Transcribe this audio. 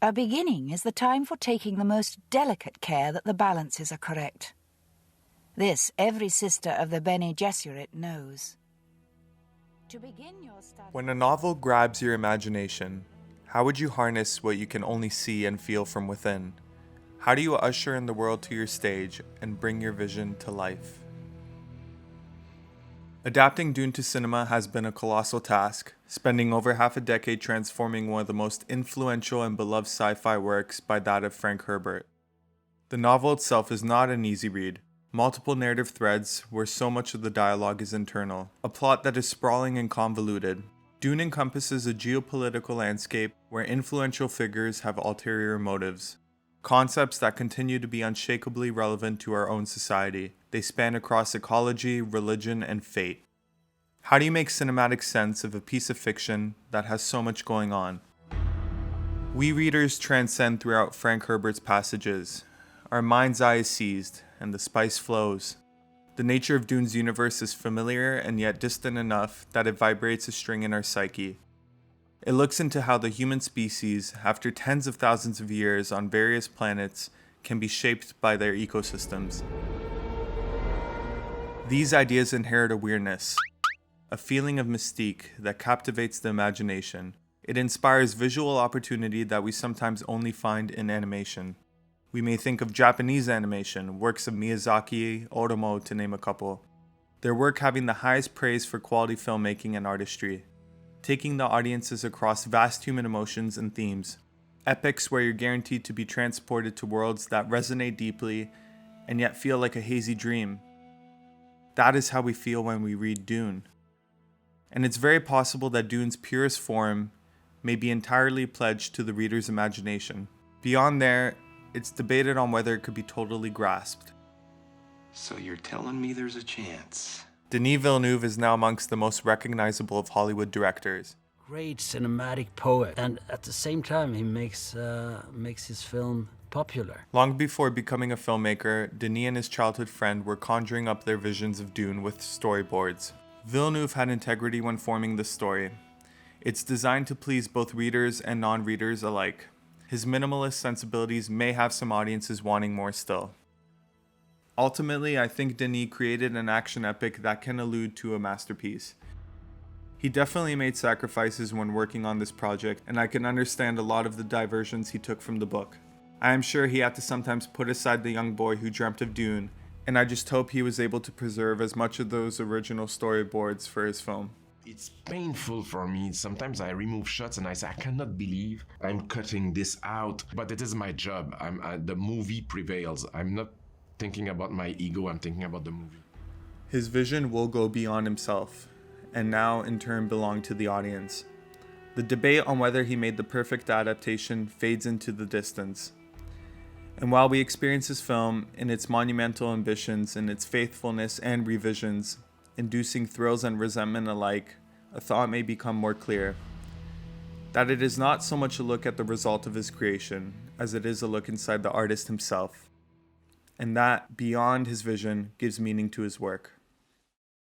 A beginning is the time for taking the most delicate care that the balances are correct. This every sister of the Bene Gesserit knows. To begin your study... When a novel grabs your imagination, how would you harness what you can only see and feel from within? How do you usher in the world to your stage and bring your vision to life? Adapting Dune to cinema has been a colossal task, spending over half a decade transforming one of the most influential and beloved sci-fi works by that of Frank Herbert. The novel itself is not an easy read. Multiple narrative threads where so much of the dialogue is internal, a plot that is sprawling and convoluted. Dune encompasses a geopolitical landscape where influential figures have ulterior motives. Concepts that continue to be unshakably relevant to our own society. They span across ecology, religion, and fate. How do you make cinematic sense of a piece of fiction that has so much going on? We readers transcend throughout Frank Herbert's passages. Our mind's eye is seized, and the spice flows. The nature of Dune's universe is familiar and yet distant enough that it vibrates a string in our psyche. It looks into how the human species, after tens of thousands of years on various planets, can be shaped by their ecosystems. These ideas inherit a weirdness, a feeling of mystique that captivates the imagination. It inspires visual opportunity that we sometimes only find in animation. We may think of Japanese animation, works of Miyazaki, Otomo to name a couple. Their work having the highest praise for quality filmmaking and artistry. Taking the audiences across vast human emotions and themes. Epics where you're guaranteed to be transported to worlds that resonate deeply and yet feel like a hazy dream. That is how we feel when we read Dune. And it's very possible that Dune's purest form may be entirely pledged to the reader's imagination. Beyond there, it's debated on whether it could be totally grasped. So you're telling me there's a chance? Denis Villeneuve is now amongst the most recognizable of Hollywood directors. Great cinematic poet, and at the same time he makes his film popular. Long before becoming a filmmaker, Denis and his childhood friend were conjuring up their visions of Dune with storyboards. Villeneuve had integrity when forming the story. It's designed to please both readers and non-readers alike. His minimalist sensibilities may have some audiences wanting more still. Ultimately, I think Denis created an action epic that can allude to a masterpiece. He definitely made sacrifices when working on this project, and I can understand a lot of the diversions he took from the book. I am sure he had to sometimes put aside the young boy who dreamt of Dune, and I just hope he was able to preserve as much of those original storyboards for his film. It's painful for me. Sometimes I remove shots and I say, I cannot believe I'm cutting this out. But it is my job. The movie prevails. I'm not thinking about my ego. I'm thinking about the movie. His vision will go beyond himself, and now in turn belong to the audience. The debate on whether he made the perfect adaptation fades into the distance. And while we experience his film in its monumental ambitions and its faithfulness and revisions, inducing thrills and resentment alike, a thought may become more clear. That it is not so much a look at the result of his creation, as it is a look inside the artist himself. And that, beyond his vision, gives meaning to his work.